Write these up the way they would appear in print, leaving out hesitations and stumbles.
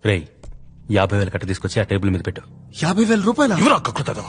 రేయ్ 50,000 కట్ట తీసుకొచ్చి ఆ టేబుల్ మీద పెట్టు. 50,000 రూపాయలు? ఎవరు అక్కకుతుందో.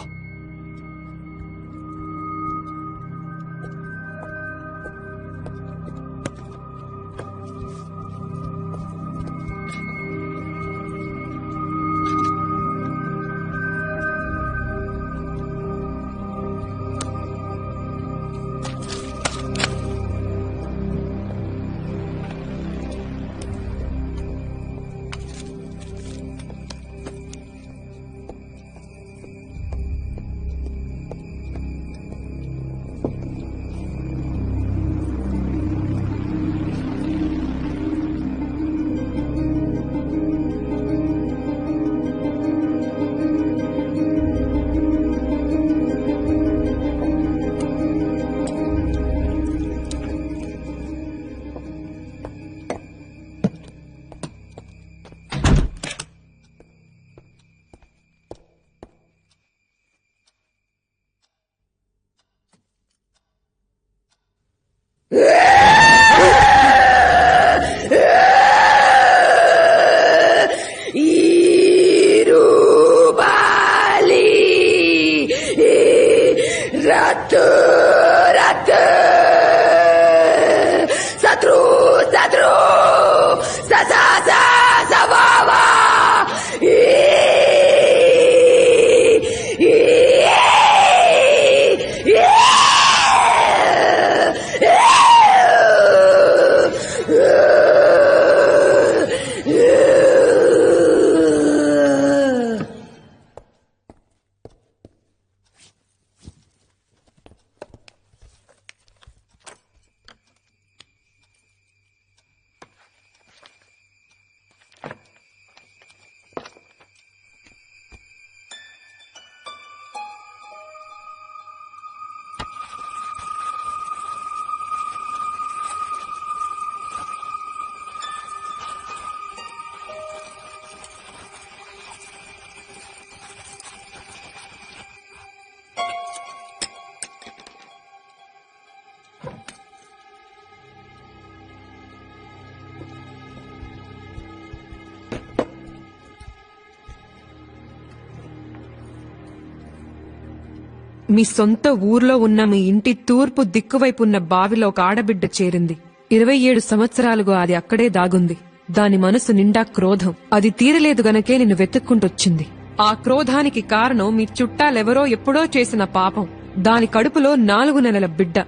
మీ సొంత ఊర్లో ఉన్న మీ ఇంటి తూర్పు దిక్కువైపు ఉన్న బావిలో ఒక ఆడబిడ్డ చేరింది. 27 సంవత్సరాలుగా అది అక్కడే దాగుంది. దాని మనసు నిండా క్రోధం. అది తీరలేదు గనకే నిన్ను వెతుక్కుంటొచ్చింది. ఆ క్రోధానికి కారణం మీ చుట్టాలెవరో ఎప్పుడో చేసిన పాపం. దాని కడుపులో 4 నెలల బిడ్డ.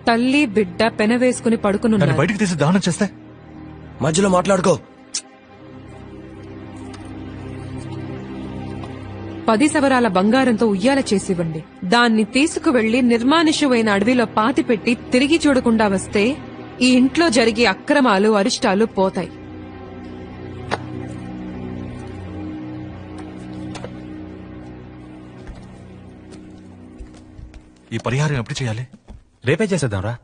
తల్లి బిడ్డ పెనవేసుకుని పడుకునున్నారు. బయటికి తీసి దానం చేస్తే మధ్యలో మాట్లాడుకో. 10 సవరాల బంగారంతో ఉయ్యాల చేసివ్వండి. దాన్ని తీసుకువెళ్లి నిర్మానుష్యమైన అడవిలో పాతిపెట్టి తిరిగి చూడకుండా వస్తే ఈ ఇంట్లో జరిగే అక్రమాలు అరిష్టాలు పోతాయి. ఈ పరిహారం ఎప్పుడు చేయాలి? రేపే చేసేద్దాంరా.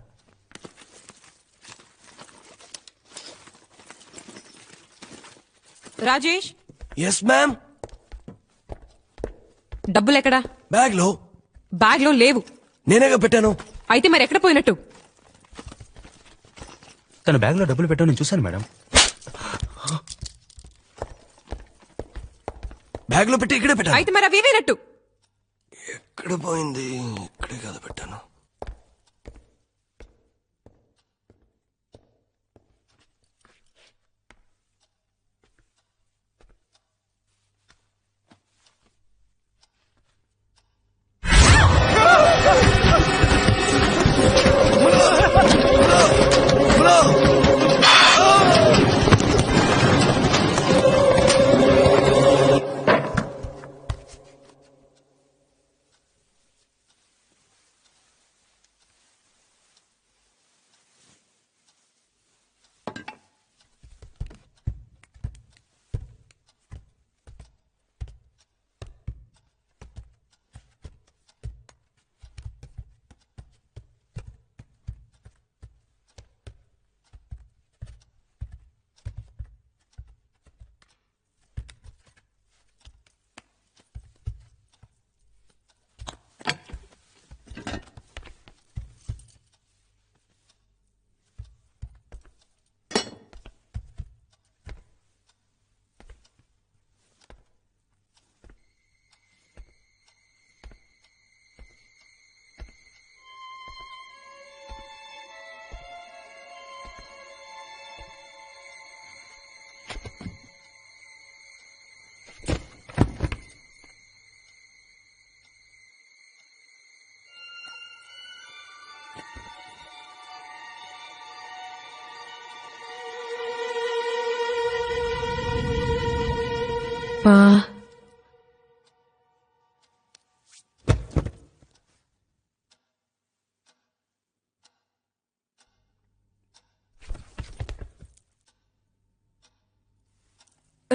రాజేష్. Yes ma'am. డబ్బులెక్కడా? బ్యాగ్ లో. బ్యాగ్ లో లేవు. నేనేగా పెట్టాను. అయితే మరి ఎక్కడ పోయినట్టు? తన బ్యాగ్ లో డబ్బులు పెట్టావు నేను చూశాను మేడం. బ్యాగ్ లో పెట్టి ఇక్కడే పెట్టాను. అయితే మరి అవి ఏమైనట్టు? ఎక్కడ పోయింది? ఇక్కడే కదా పెట్టాను.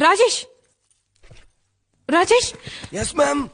Rajesh, Rajesh, yes ma'am.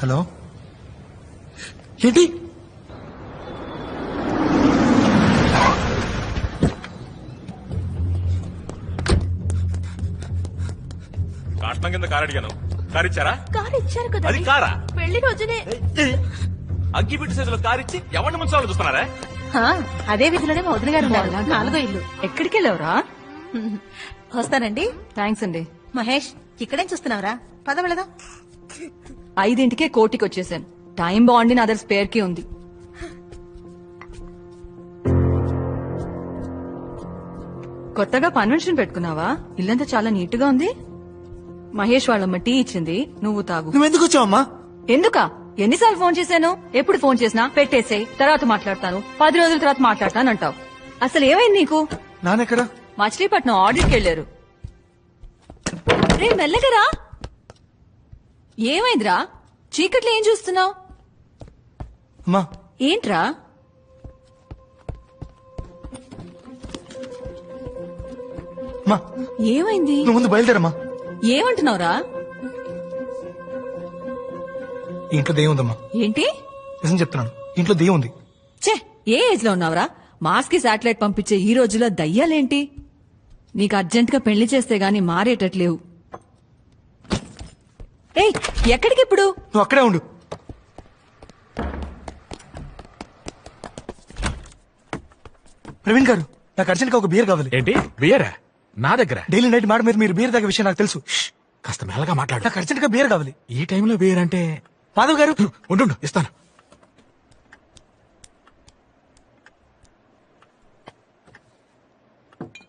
Hello, ఏంటి? కాట్నం కింద కారు అడిగాను. కారు ఇచ్చారా? కారు ఇచ్చారు కదా. అది కారా? పెళ్లి రోజునే అగ్గిపెట్టి సైజులో కారు ఇచ్చి ఎవరిని ముంచాలో చూస్తున్నారా? అదే విధిలోనే మా వదిన గారు ఉన్నారు. 4వ ఇల్లు. ఎక్కడికి వెళ్ళావురా? వస్తానండి. థ్యాంక్స్ అండి. మహేష్, ఇక్కడేం చూస్తున్నావురా? పద వెళదాం. 5ంటికే కోటికి వచ్చేసాను. టైం బాగుండి నా దగ్గర స్పేర్ కి ఉంది. కొత్తగా కన్వెన్షన్ పెట్టుకున్నావా? ఇల్లంతా చాలా నీట్ గా ఉంది. మహేష్ వాళ్ళమ్మ టీ ఇచ్చింది, నువ్వు తాగు. నువ్వెందుకు వచ్చావమ్మా? ఎందుకా? ఎన్నిసార్లు ఫోన్ చేశాను? ఎప్పుడు ఫోన్ చేసినా పెట్టేసేయ్, తర్వాత మాట్లాడతాను, 10 రోజుల తర్వాత మాట్లాడతాను అంటావు. అసలు ఏమైంది నీకు? నాన్నెక్కడా? మచిలీపట్నం ఆడిట్కి వెళ్లారు. రే మెల్లగరా. ఏమైందిరా? చీకట్లో ఏం చూస్తున్నావు? అమ్మా, ఏంట్రా? అమ్మా, ఏమైంది? నువ్వు ముందు బయలుదేరమ్మా. ఏమంటున్నావురా? ఇంట్లో దెయ్యం ఉందమ్మా. ఏంటి? నిజం చెప్తున్నాను, ఇంట్లో దెయ్యం ఉంది. ఛే, ఏ ఏజ్ లో ఉన్నావురా? మార్స్ కి శాటిలైట్ పంపించే ఈ రోజుల్లో దయ్యాలేంటి? నీకు అర్జెంట్ గా పెళ్లి చేస్తే గాని మారేటట్లేవు. ఏయ్, ఎక్కడికిప్పుడు? నువ్వు అక్కడే ఉండు. ప్రవీణ్ గారు, నాకు అర్జెంట్ గా ఒక బియర్ కావాలి. ఏంటి బియరా? నా దగ్గర డైలీ నైట్ మాట మీరు బియర్ తాగే విషయం నాకు తెలుసు. కాస్త మెల్లగా మాట్లాడు. నాకు అర్జెంట్ గా బియర్ కావాలి. ఈ టైంలో బియర్ అంటే మాధవ్ గారు, ఉండు ఇస్తాను.